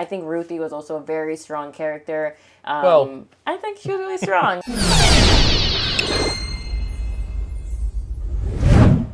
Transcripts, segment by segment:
I think Ruthye was also a very strong character. Well, I think she was really strong.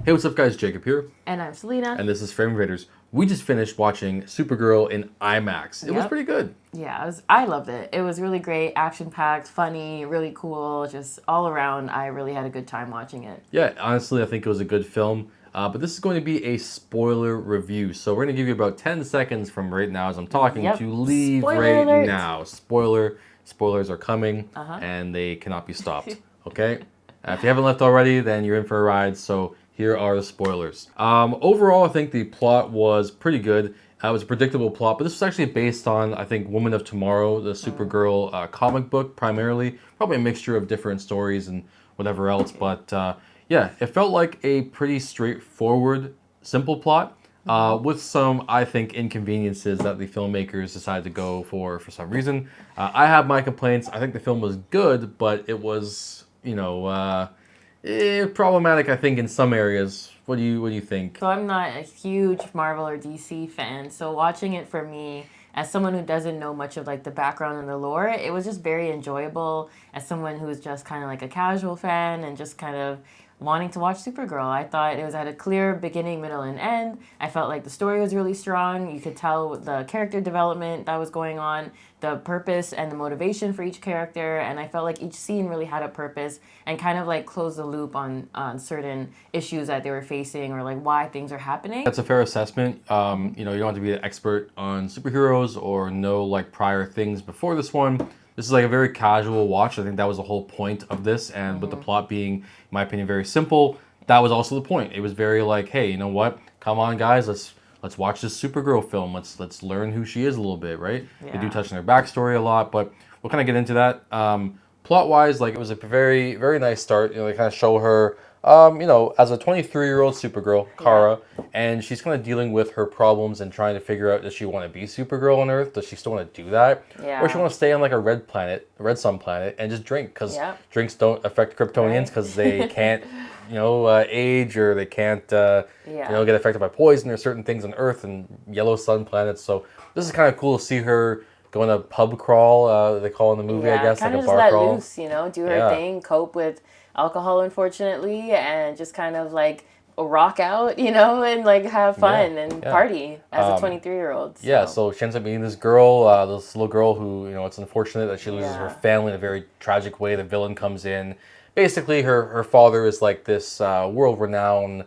Hey, what's up guys? Jacob here. And I'm Selina. And this is Invaders. We just finished watching Supergirl in IMAX. It was pretty good. Yeah, I loved it. It was really great, action-packed, funny, really cool, just all around. I really had a good time watching it. Yeah, honestly, I think it was a good film. But this is going to be a spoiler review. So we're going to give you about 10 seconds from right now as I'm talking to leave Spoiler alert. now. Spoilers are coming and they cannot be stopped. Okay? If you haven't left already, then you're in for a ride. So here are the spoilers. Overall, I think the plot was pretty good. It was a predictable plot, but this was actually based on, I think, Woman of Tomorrow, the Supergirl comic book, primarily. Probably a mixture of different stories and whatever else. But yeah, it felt like a pretty straightforward, simple plot. With some, I think, inconveniences that the filmmakers decided to go for some reason. I have my complaints. I think the film was good, but it was, problematic, I think, in some areas. What do you think? So I'm not a huge Marvel or DC fan, so watching it for me, as someone who doesn't know much of like the background and the lore, it was just very enjoyable. As someone who's just kind of like a casual fan and just kind of wanting to watch Supergirl, I thought it was at a clear beginning, middle, and end. I felt like the story was really strong. You could tell the character development that was going on, the purpose and the motivation for each character, and I felt like each scene really had a purpose and kind of like closed the loop on certain issues that they were facing or like why things are happening. That's a fair assessment. You don't have to be an expert on superheroes or know like prior things before this one. This is like a very casual watch. I think that was the whole point of this. And with the plot being, in my opinion, very simple, that was also the point. It was very like, hey, you know what? Come on, guys, let's watch this Supergirl film. Let's learn who she is a little bit, right? Yeah. They do touch on her backstory a lot, but we'll kind of get into that. Plot-wise, like it was a very, very nice start. They kind of show her, as a 23-year-old Supergirl, Kara, and she's kind of dealing with her problems and trying to figure out, does she want to be Supergirl on Earth? Does she still want to do that? Yeah. Or does she want to stay on like a red sun planet, and just drink? Because drinks don't affect Kryptonians because they can't, age, or they can't, get affected by poison or certain things on Earth and yellow sun planets. So this is kind of cool to see her go on a pub crawl, they call it in the movie, I guess, like a bar crawl. Loose, do her thing, cope with alcohol, unfortunately, and just kind of like rock out, and like have fun and party as a 23-year-old. So. Yeah, so she ends up meeting this girl, this little girl who, it's unfortunate that she loses her family in a very tragic way. The villain comes in. Basically, her father is like this world-renowned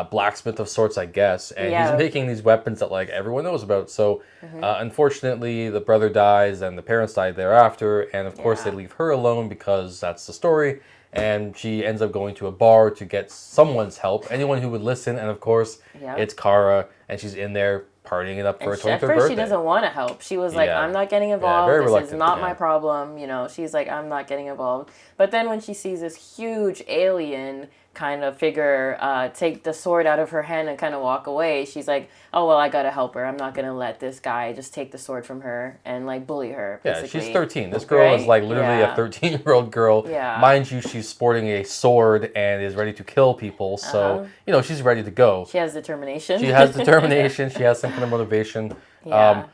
blacksmith of sorts, I guess, and he's making these weapons that like everyone knows about. So unfortunately, the brother dies and the parents die thereafter, and of course they leave her alone because that's the story. And she ends up going to a bar to get someone's help, anyone who would listen, and of course it's Kara, and she's in there partying it up for her 23rd birthday. At first, she doesn't want to help. She was like, I'm not getting involved. This is not my problem. She's like, I'm not getting involved. But then when she sees this huge alien kind of figure take the sword out of her hand and kind of walk away, she's like, oh, well, I got to help her. I'm not going to let this guy just take the sword from her and like bully her, basically. Yeah, she's 13. This girl is like literally a 13-year-old girl. Yeah. Mind you, she's sporting a sword and is ready to kill people. So, she's ready to go. She has determination. She has determination. She has some kind of motivation.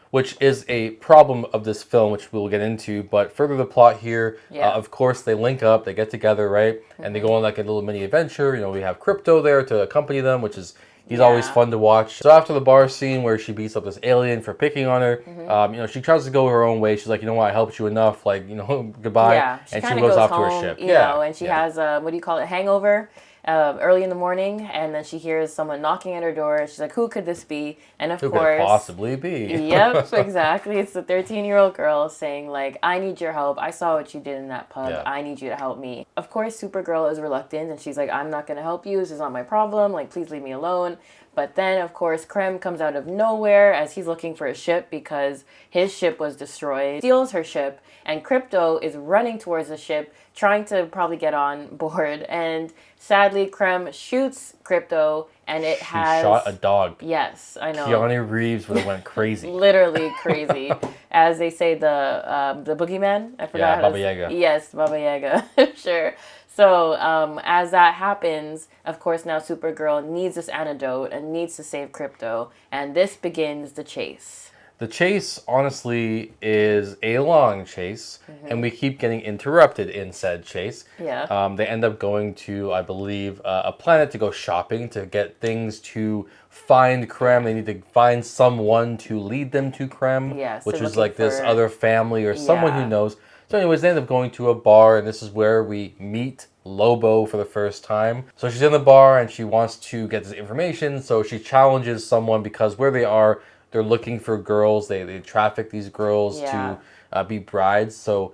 Which is a problem of this film, which we'll get into. But further the plot here, of course, they link up, they get together, right? And they go on like a little mini adventure. We have Crypto there to accompany them, which is, he's always fun to watch. So after the bar scene where she beats up this alien for picking on her, she tries to go her own way. She's like, you know what, I helped you enough, like, goodbye. Yeah, and she goes off to her ship. And she has, hangover. Early in the morning, and then she hears someone knocking at her door. She's like, who could this be? And of course... Who could it possibly be? Yep, exactly. It's the 13-year-old girl saying, like, I need your help. I saw what you did in that pub. I need you to help me. Of course, Supergirl is reluctant, and she's like, I'm not going to help you. This is not my problem. Like, please leave me alone. But then, of course, Krem comes out of nowhere as he's looking for a ship because his ship was destroyed. Steals her ship, and Crypto is running towards the ship, trying to probably get on board. And sadly, Krem shoots Crypto, and it has... She shot a dog. Yes, I know. Keanu Reeves would have went crazy. Literally crazy. As they say, the boogeyman? I forgot Baba Yaga. Yes, Baba Yaga. Sure. So as that happens, of course, now Supergirl needs this antidote and needs to save Crypto, and this begins the chase. The chase, honestly, is a long chase, and we keep getting interrupted in said chase. Yeah. They end up going to, I believe, a planet to go shopping, to get things to find Krem. They need to find someone to lead them to Krem, Yes, which they're is like this looking for- other family or someone who Yeah. knows. So anyways, they end up going to a bar, and this is where we meet Lobo for the first time. So she's in the bar, and she wants to get this information, so she challenges someone because where they are, they're looking for girls. They traffic these girls Yeah. to be brides. So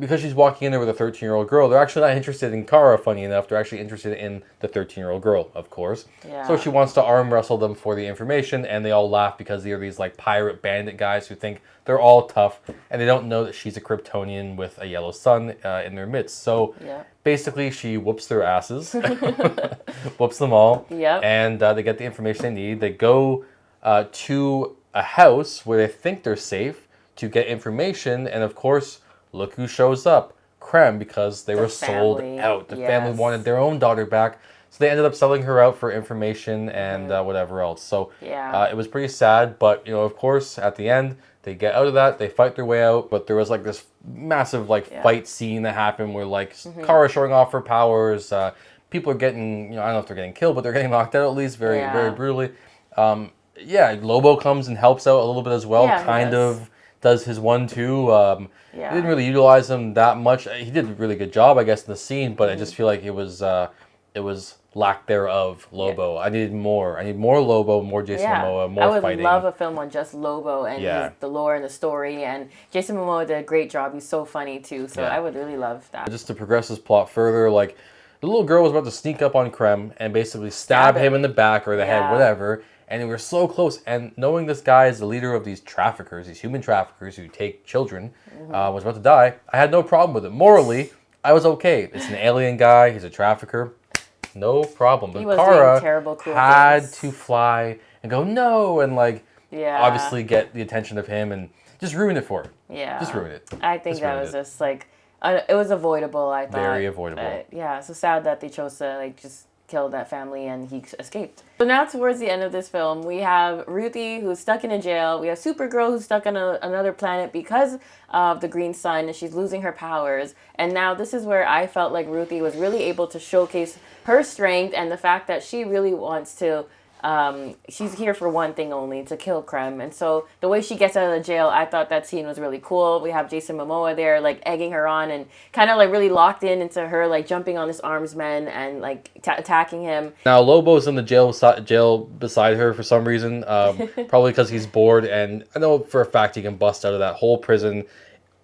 because she's walking in there with a 13-year-old girl, they're actually not interested in Kara, funny enough. They're actually interested in the 13-year-old girl, of course. Yeah. So she wants to arm wrestle them for the information, and they all laugh because they're these like pirate bandit guys who think they're all tough, and they don't know that she's a Kryptonian with a yellow sun in their midst. So basically, she whoops their asses, whoops them all, and they get the information they need. They go to a house where they think they're safe to get information, and of course, look who shows up. Krem, because they were sold out. The family wanted their own daughter back, so they ended up selling her out for information and whatever else. So it was pretty sad, but of course, at the end, they get out of that, they fight their way out, but there was like this massive fight scene that happened where like Kara showing off her powers, people are getting, I don't know if they're getting killed, but they're getting knocked out at least very, very brutally. Lobo comes and helps out a little bit as well, kind of does his 1-2. He didn't really utilize him that much. He did a really good job, I guess, in the scene, but I just feel like it was lack thereof Lobo. I need more Lobo, more Jason Momoa, more fighting. I would love a film on just Lobo and the lore and the story, and Jason Momoa did a great job. He's so funny too, so I would really love that. Just to progress this plot further, like the little girl was about to sneak up on Krem and basically stab him in the back or the head, whatever. And we were so close. And knowing this guy is the leader of these traffickers, these human traffickers who take children, was about to die, I had no problem with it. Morally, I was okay. It's an alien guy. He's a trafficker. No problem. But Kara had to fly and go, no, and obviously get the attention of him and just ruin it for her. Yeah. Just ruin it. I think that was just it was avoidable, I thought. Very avoidable. But, so sad that they chose to just kill that family and he escaped. So now towards the end of this film, we have Ruthye who's stuck in a jail. We have Supergirl who's stuck on another planet because of the green sun and she's losing her powers. And now this is where I felt like Ruthye was really able to showcase her strength and the fact that she really wants to she's here for one thing only, to kill Krem. And so the way she gets out of the jail, I thought that scene was really cool. We have Jason Momoa there, egging her on and kind of really locked into her, jumping on this armsman and attacking him. Now Lobo's in the jail beside her for some reason, probably because he's bored. And I know for a fact he can bust out of that whole prison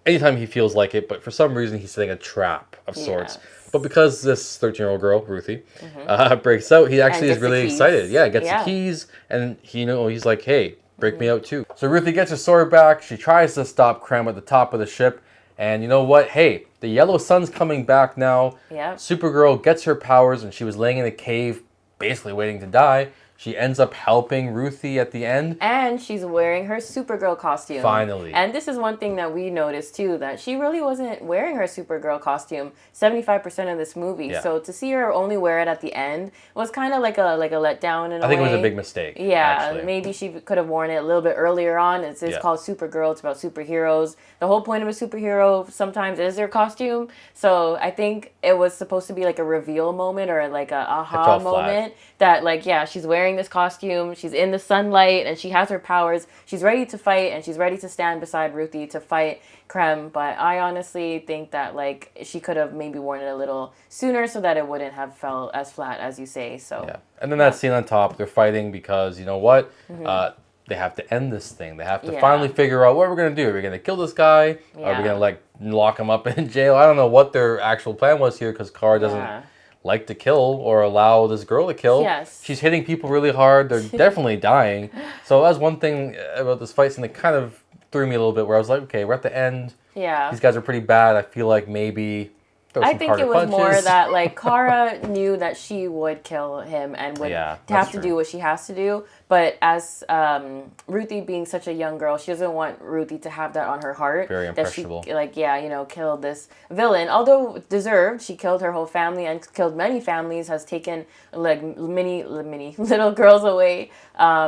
anytime he feels like it. But for some reason he's setting a trap of sorts. But because this 13-year-old girl, Ruthye, breaks out, he actually is really excited. Yeah, gets the keys, and he's like, hey, break me out too. So Ruthye gets her sword back. She tries to stop Krem at the top of the ship. And you know what? Hey, the yellow sun's coming back now. Yep. Supergirl gets her powers, and she was laying in a cave, basically waiting to die. She ends up helping Ruthye at the end. And she's wearing her Supergirl costume. Finally. And this is one thing that we noticed too, that she really wasn't wearing her Supergirl costume 75% of this movie. Yeah. So to see her only wear it at the end was kind of like a letdown in a way. I think it was a big mistake. Yeah, actually. Maybe she could have worn it a little bit earlier on. It's called Supergirl. It's about superheroes. The whole point of a superhero sometimes is their costume. So I think it was supposed to be a reveal moment or a aha moment. That she's wearing this costume, she's in the sunlight, and she has her powers. She's ready to fight, and she's ready to stand beside Ruthye to fight Krem. But I honestly think that she could have maybe worn it a little sooner so that it wouldn't have felt as flat as you say. So and then that scene on top, they're fighting because you know what? They have to end this thing. They have to finally figure out what we're gonna do. Are we gonna kill this guy? Are we gonna lock him up in jail? I don't know what their actual plan was here because Kara doesn't like to kill or allow this girl to kill. Yes. She's hitting people really hard. They're definitely dying. So that's one thing about this fight scene that kind of threw me a little bit where I was like, okay, we're at the end. Yeah. These guys are pretty bad. I feel like maybe I think it was more that Kara knew that she would kill him and would have to do what she has to do. But as Ruthye being such a young girl, she doesn't want Ruthye to have that on her heart. Very impressionable. That she, killed this villain. Although deserved, she killed her whole family and killed many families, has taken like many little girls away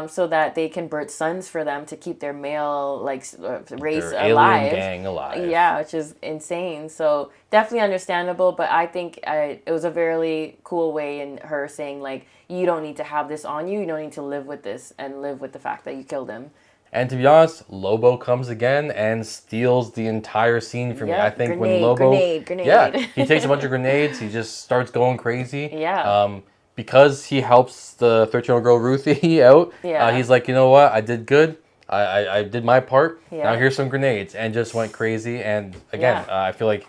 so that they can birth sons for them to keep their male race their alive. Alien gang alive. Yeah, which is insane. So definitely understandable, but I think it was a very cool way in her saying, like, you don't need to have this on you. You don't need to live with this and live with the fact that you killed him. And to be honest, Lobo comes again and steals the entire scene for me. I think when Lobo... Grenade. Yeah, he takes a bunch of grenades. He just starts going crazy. Yeah. Because he helps the 13-year-old girl Ruthye out, he's like, you know what? I did good. I did my part. Yeah. Now here's some grenades. And just went crazy. And again, I feel like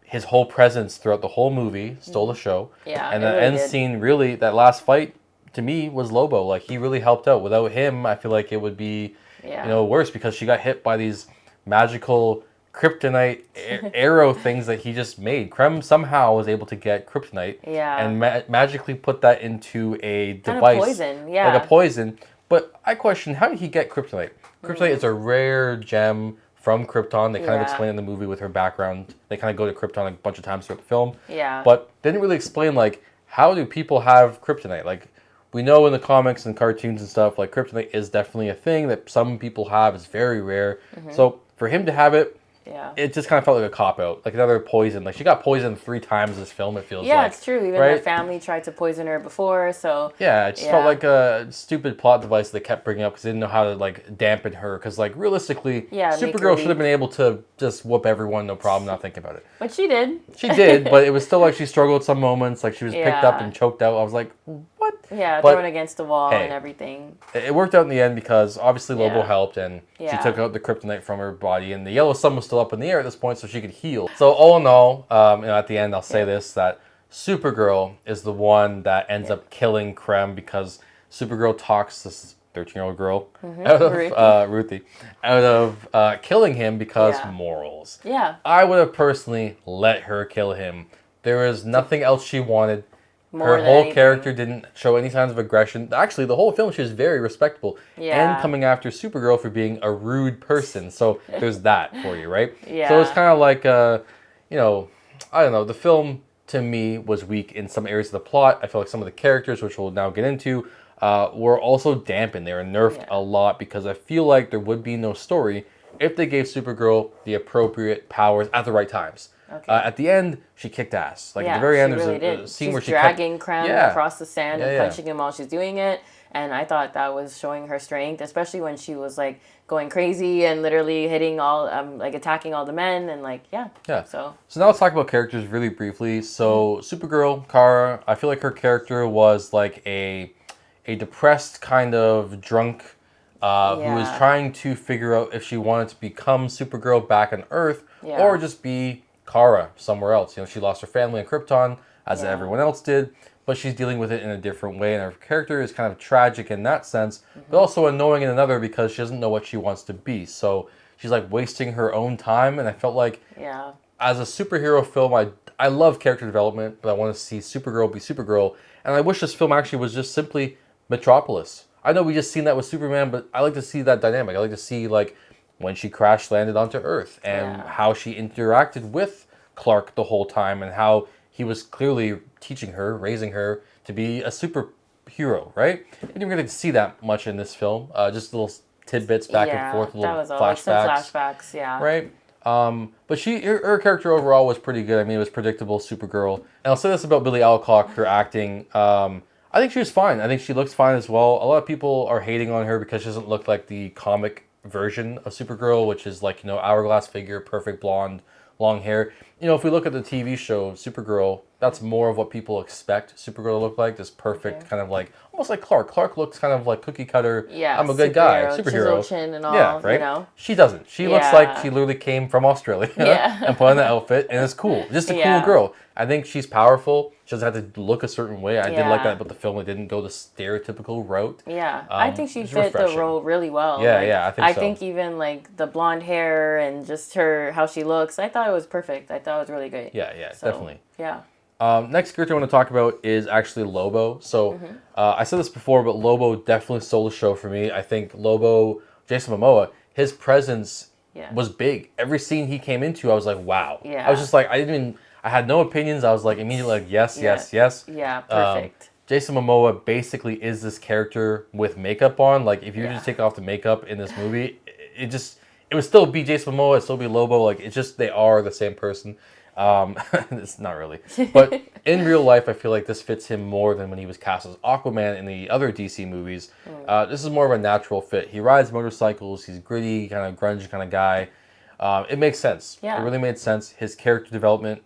his whole presence throughout the whole movie stole the show. Yeah, and the end scene, really, that last fight, to me, was Lobo. Like, he really helped out. Without him, I feel like it would be... worse, because she got hit by these magical kryptonite arrow things that he just made. Krem somehow was able to get kryptonite and magically put that into a device. Kind of poison, like a poison. But I question, how did he get kryptonite? Kryptonite is a rare gem from Krypton. They kind of explain in the movie with her background. They kind of go to Krypton a bunch of times throughout the film. Yeah. But they didn't really explain, like, how do people have kryptonite? Like, we know in the comics and cartoons and stuff, like, kryptonite is definitely a thing that some people have. It's very rare. So for him to have it, it just kind of felt like a cop-out. Like another poison. Like, she got poisoned 3 times this film, it feels like. Yeah, it's true. Even her family tried to poison her before, so... Yeah, it just felt like a stupid plot device they kept bringing up because they didn't know how to, like, dampen her. Because, like, realistically, Supergirl should have been able to just whoop everyone, no problem, not thinking about it. But she did. She did, but it was still like she struggled some moments. Like, she was picked up and choked out. I was like, what? Yeah, thrown against the wall and everything. It worked out in the end because obviously Lobo helped and she took out the kryptonite from her body, and the yellow sun was still up in the air at this point, so she could heal. So all in all, at the end I'll say this, that Supergirl is the one that ends up killing Krem because Supergirl talks this 13-year-old girl out of Ruthye out of killing him because morals. Yeah. I would have personally let her kill him. There was nothing else she wanted. Her whole character didn't show any signs of aggression. Actually, the whole film, she was very respectable. And coming after Supergirl for being a rude person. So there's that for you, right? Yeah. So it's kind of like, I don't know. The film, to me, was weak in some areas of the plot. I feel like some of the characters, which we'll now get into, were also dampened. They were nerfed a lot because I feel like there would be no story if they gave Supergirl the appropriate powers at the right times. Okay. At the end, she kicked ass. Like at the very end, there's a scene where she dragging Krem across the sand and punching him while she's doing it. And I thought that was showing her strength, especially when she was like going crazy and literally hitting all, attacking all the men and So now let's talk about characters really briefly. So Supergirl, Kara, I feel like her character was like a depressed kind of drunk who was trying to figure out if she wanted to become Supergirl back on Earth or just be Kara somewhere else. She lost her family in Krypton, as everyone else did, but she's dealing with it in a different way, and her character is kind of tragic in that sense, but also annoying in another because she doesn't know what she wants to be. So she's like wasting her own time, and I felt like as a superhero film, I love character development, but I want to see Supergirl be Supergirl, and I wish this film actually was just simply Metropolis. I know we just seen that with Superman, but I like to see that dynamic. I like to see like when she crash landed onto Earth and how she interacted with Clark the whole time and how he was clearly teaching her, raising her to be a superhero, right? We didn't really get to see that much in this film. Just little tidbits back and forth, little flashbacks. Flashbacks, right? But her character overall was pretty good. I mean, it was predictable, Supergirl. And I'll say this about Milly Alcock, her acting. I think she was fine. I think she looks fine as well. A lot of people are hating on her because she doesn't look like the comic version of Supergirl, which is like, hourglass figure, perfect blonde, long hair. If we look at the TV show Supergirl, that's more of what people expect Supergirl to look like. This perfect kind of like, almost like Clark. Clark looks kind of like cookie cutter. Yeah, I'm a good guy. Superhero. Chin and all, right? She doesn't. She looks like she literally came from Australia and put on the outfit, and it's cool. Just a cool girl. I think she's powerful. She doesn't have to look a certain way. I did like that about the film. It didn't go the stereotypical route. Yeah, I think she fit the role really well. Yeah, I think so. I think even like the blonde hair and just how she looks, I thought it was perfect. I thought it was really great. Yeah, definitely. Yeah. Next character I want to talk about is actually Lobo. So I said this before, but Lobo definitely stole the show for me. I think Lobo, Jason Momoa, his presence was big. Every scene he came into, I was like, wow. Yeah. I was just like, I had no opinions. I was like immediately like, yes. Yeah, perfect. Jason Momoa basically is this character with makeup on. Like if you just take off the makeup in this movie, it would still be Jason Momoa, it'd still be Lobo. Like it's just, they are the same person. It's not really, but in real life, I feel like this fits him more than when he was cast as Aquaman in the other DC movies. This is more of a natural fit. He rides motorcycles. He's gritty, kind of grunge kind of guy. It makes sense. Yeah. It really made sense. His character development,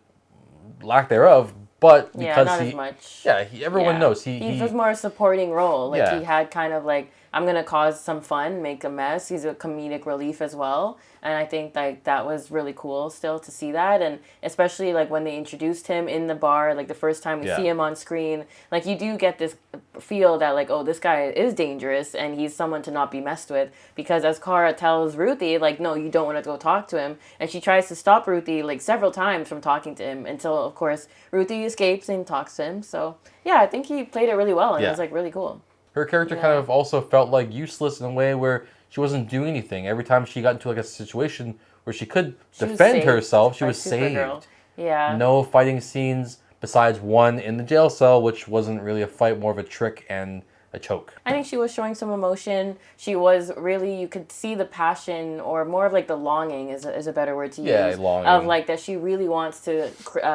lack thereof, but because not as much. Yeah, everyone knows he was more a supporting role. Like he had kind of like, I'm gonna cause some fun, make a mess. He's a comedic relief as well, and I think like that was really cool still to see that, and especially like when they introduced him in the bar, like the first time we see him on screen, like you do get this feel that like, oh, this guy is dangerous and he's someone to not be messed with, because as Kara tells Ruthye, like, no, you don't want to go talk to him, and she tries to stop Ruthye like several times from talking to him until of course Ruthye escapes and talks to him. So yeah, I think he played it really well, and it was like really cool. Her character kind of also felt like useless in a way where she wasn't doing anything. Every time she got into like a situation where she could defend herself, she was saved. Yeah. No fighting scenes besides one in the jail cell, which wasn't really a fight, more of a trick and a choke. I think she was showing some emotion. She was really, you could see the passion, or more of like the longing is a better word to use. Yeah, longing. Of like that she really wants to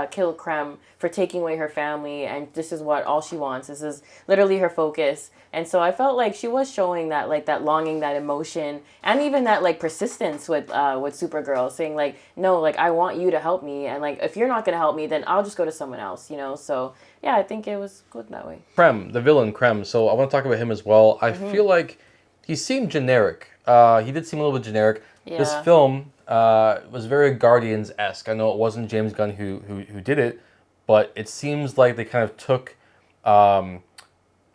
kill Krem for taking away her family, and this is what all she wants. This is literally her focus. And so I felt like she was showing that, like, that longing, that emotion, and even that, like, persistence with Supergirl, saying, like, no, like, I want you to help me, and, like, if you're not going to help me, then I'll just go to someone else, you know? So, yeah, I think it was good that way. Krem, the villain, Krem. So I want to talk about him as well. I feel like he seemed generic. He did seem a little bit generic. Yeah. This film was very Guardians-esque. I know it wasn't James Gunn who did it, but it seems like they kind of took...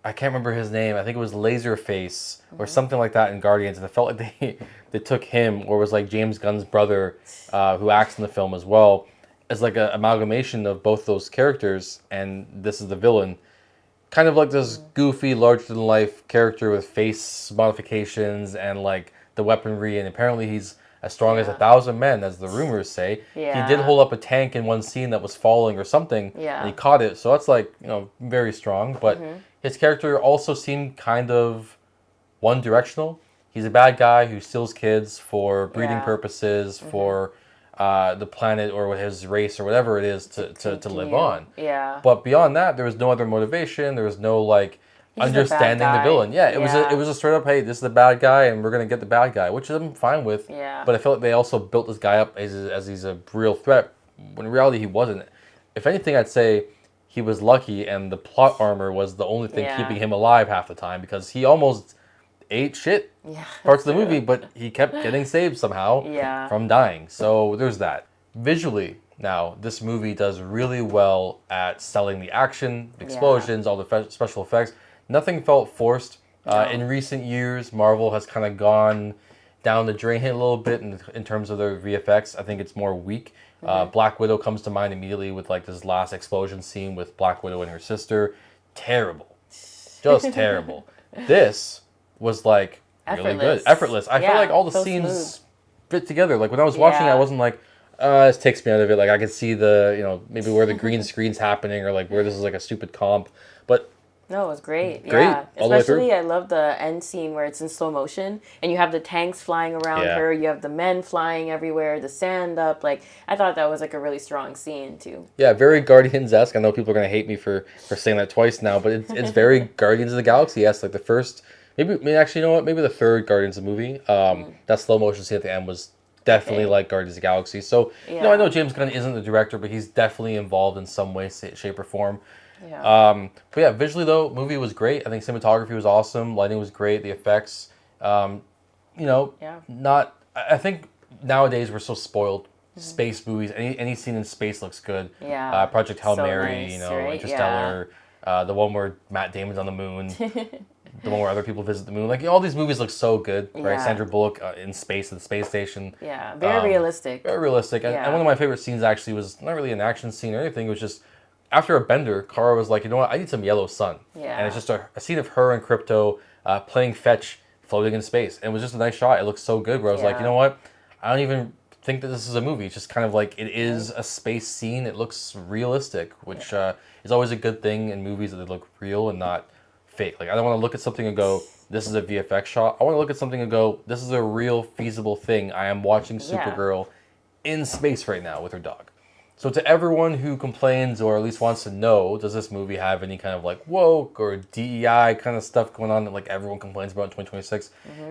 I can't remember his name. I think it was Laserface or something like that in Guardians, and I felt like they took him, or was like James Gunn's brother, who acts in the film as well, as like an amalgamation of both those characters, and this is the villain. Kind of like this goofy, larger-than-life character with face modifications and like the weaponry, and apparently he's as strong as 1,000 men, as the rumors say. Yeah. He did hold up a tank in one scene that was falling or something, and he caught it, so that's like, you know, very strong, but his character also seemed kind of one-directional. He's a bad guy who steals kids for breeding purposes, for the planet or his race or whatever it is to live on. Yeah. But beyond that, there was no other motivation. There was no like understanding the villain. Yeah, it was a straight up, hey, this is the bad guy, and we're gonna get the bad guy, which I'm fine with. Yeah. But I feel like they also built this guy up as he's a real threat, when in reality he wasn't. If anything, I'd say he was lucky, and the plot armor was the only thing keeping him alive half the time, because he almost ate shit parts of the movie, but he kept getting saved somehow from dying. So there's that. Visually, now, this movie does really well at selling the action, explosions, all the special effects. Nothing felt forced. In recent years, Marvel has kind of gone down the drain a little bit in terms of their VFX. I think it's more weak. Black Widow comes to mind immediately with like this last explosion scene with Black Widow and her sister. Terrible. Just terrible. This was like really good. Effortless. I feel like all the scenes fit together. Like when I was watching it, I wasn't like, this takes me out of it. Like I could see the, you know, maybe where the green screen's happening, or like where this is like a stupid comp. But no, it was great. Great. Yeah. Especially, I love the end scene where it's in slow motion and you have the tanks flying around her. You have the men flying everywhere, the sand up. Like, I thought that was like a really strong scene too. Yeah, very Guardians-esque. I know people are going to hate me for saying that twice now, but it's very Guardians of the Galaxy-esque. Like the first, maybe actually, you know what? Maybe the third Guardians of the movie. That slow motion scene at the end was definitely like Guardians of the Galaxy. So, you know, I know James Gunn isn't the director, but he's definitely involved in some way, shape, or form. Yeah. But yeah, visually though, movie was great. I think cinematography was awesome. Lighting was great. The effects, you know, not. I think nowadays we're so spoiled. Space movies, any scene in space looks good. Yeah. Project Hail Mary, nice, you know, right? Interstellar, the one where Matt Damon's on the moon, the one where other people visit the moon. Like all these movies look so good, right? Sandra Bullock in space at the space station. Yeah, very realistic. Very realistic. And one of my favorite scenes actually was not really an action scene or anything. It was just after a bender, Kara was like, you know what, I need some yellow sun. Yeah. And it's just a scene of her and Crypto playing fetch, floating in space. And it was just a nice shot. It looked so good where I was like, you know what, I don't even think that this is a movie. It's just kind of like, it is a space scene. It looks realistic, which is always a good thing in movies, that they look real and not fake. Like, I don't want to look at something and go, this is a VFX shot. I want to look at something and go, this is a real feasible thing. I am watching Supergirl in space right now with her dog. So to everyone who complains or at least wants to know, does this movie have any kind of like woke or DEI kind of stuff going on that like everyone complains about in 2026?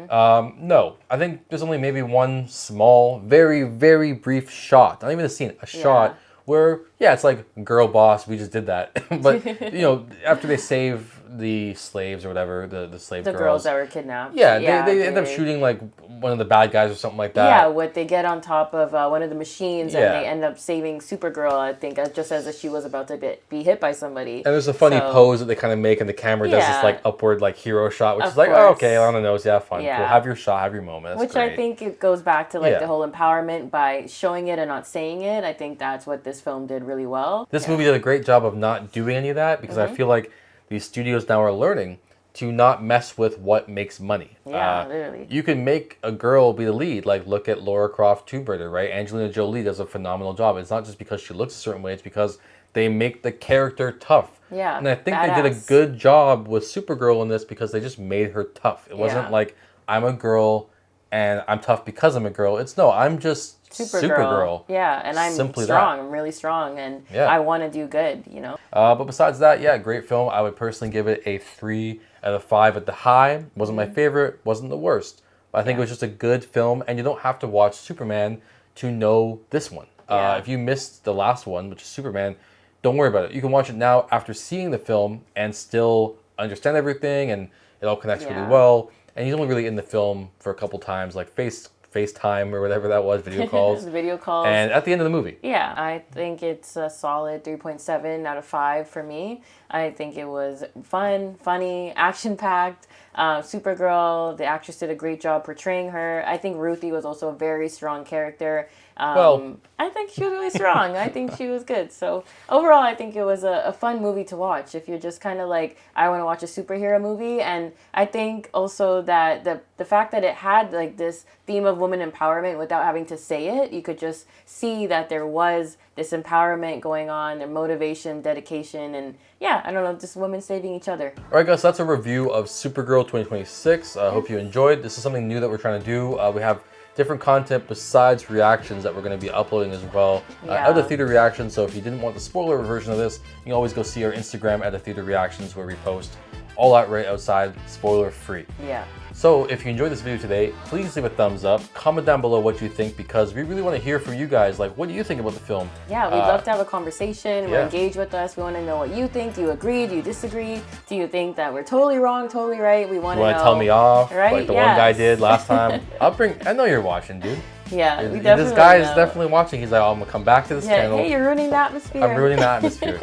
No. I think there's only maybe one small, very, very brief shot, not even a scene, a shot where, it's like, girl boss, we just did that. But, you know, after they save the slaves or whatever, the slave girls. The girls that were kidnapped. They end up shooting like one of the bad guys or something like that. Yeah, what they get on top of one of the machines and they end up saving Supergirl, I think, just as she was about to be hit by somebody. And there's a funny pose that they kind of make, and the camera does this like upward like hero shot, which is like, oh, okay, on the nose, fine, cool. Have your shot, have your moment. That's great. I think it goes back to like the whole empowerment by showing it and not saying it. I think that's what this film did really well. This movie did a great job of not doing any of that, because I feel like these studios now are learning to not mess with what makes money. Yeah, literally. You can make a girl be the lead. Like, look at Lara Croft Tomb Raider, right? Angelina Jolie does a phenomenal job. It's not just because she looks a certain way. It's because they make the character tough. Yeah, and I think they did a good job with Supergirl in this, because they just made her tough. It wasn't like, I'm a girl and I'm tough because I'm a girl. It's no, I'm just Supergirl. Yeah, and I'm Simply strong. that. I'm really strong, and I want to do good, you know? But besides that, great film. I would personally give it a 3 out of 5 at the high. Wasn't my favorite, wasn't the worst. But I think it was just a good film, and you don't have to watch Superman to know this one. If you missed the last one, which is Superman, don't worry about it. You can watch it now after seeing the film and still understand everything, and it all connects really well. And he's only really in the film for a couple times, like FaceTime or whatever that was, video calls. Video calls. And at the end of the movie. Yeah, I think it's a solid 3.7 out of 5 for me. I think it was fun, funny, action-packed. Supergirl, the actress did a great job portraying her. I think Ruthye was also a very strong character. I think she was really strong. I think she was good. So overall, I think it was a fun movie to watch if you're just kind of like, I want to watch a superhero movie. And I think also that the fact that it had like this theme of woman empowerment without having to say it, you could just see that there was this empowerment going on, their motivation, dedication, and I don't know, just women saving each other. All right, guys, so that's a review of Supergirl 2026. I hope you enjoyed. This is something new that we're trying to do. We have different content besides reactions that we're going to be uploading as well. Out of theater reactions, so if you didn't want the spoiler version of this, you can always go see our Instagram at the theater reactions, where we post all out right outside, spoiler free. Yeah. So if you enjoyed this video today, please leave a thumbs up. Comment down below what you think, because we really want to hear from you guys. Like, what do you think about the film? Yeah, we'd love to have a conversation. Engage with us. We want to know what you think. Do you agree? Do you disagree? Do you think that we're totally wrong, totally right? We want to know. You want to tell me off, right? like the one guy did last time? I know you're watching, dude. Yeah, we this guy is definitely watching. He's like, oh, I'm gonna come back to this channel. Hey, you're ruining the atmosphere. I'm ruining the atmosphere.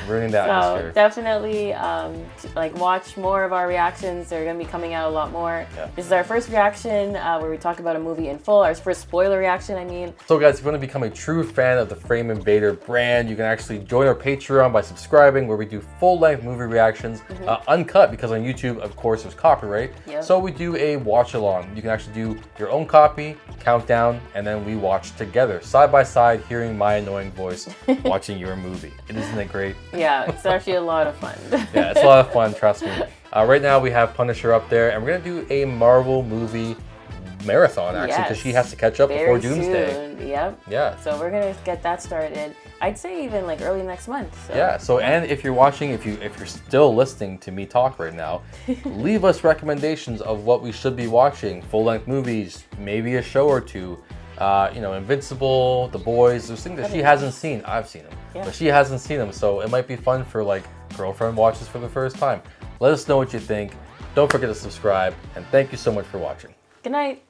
So definitely, like, watch more of our reactions. They're gonna be coming out a lot more. Yeah. This is our first reaction where we talk about a movie in full. Our first spoiler reaction, I mean. So guys, if you want to become a true fan of the Frame Invader brand, you can actually join our Patreon by subscribing, where we do full-length movie reactions, uncut, because on YouTube, of course, there's copyright. So we do a watch-along. You can actually do your own copy, countdown, and then we watch together, side by side, hearing my annoying voice, watching your movie. Isn't it great? Yeah, it's actually a lot of fun. Yeah, it's a lot of fun, trust me. Right now we have Punisher up there, and we're gonna do a Marvel movie marathon, actually, because she has to catch up before Doomsday. Soon. Yep. Yeah. So we're gonna get that started. I'd say even like early next month. So. Yeah. So and if you're watching, if you're still listening to me talk right now, leave us recommendations of what we should be watching. Full-length movies, maybe a show or two. Invincible, The Boys. There's things that she hasn't seen. I've seen them, but she hasn't seen them. So it might be fun for like girlfriend watches for the first time. Let us know what you think. Don't forget to subscribe, and thank you so much for watching. Good night.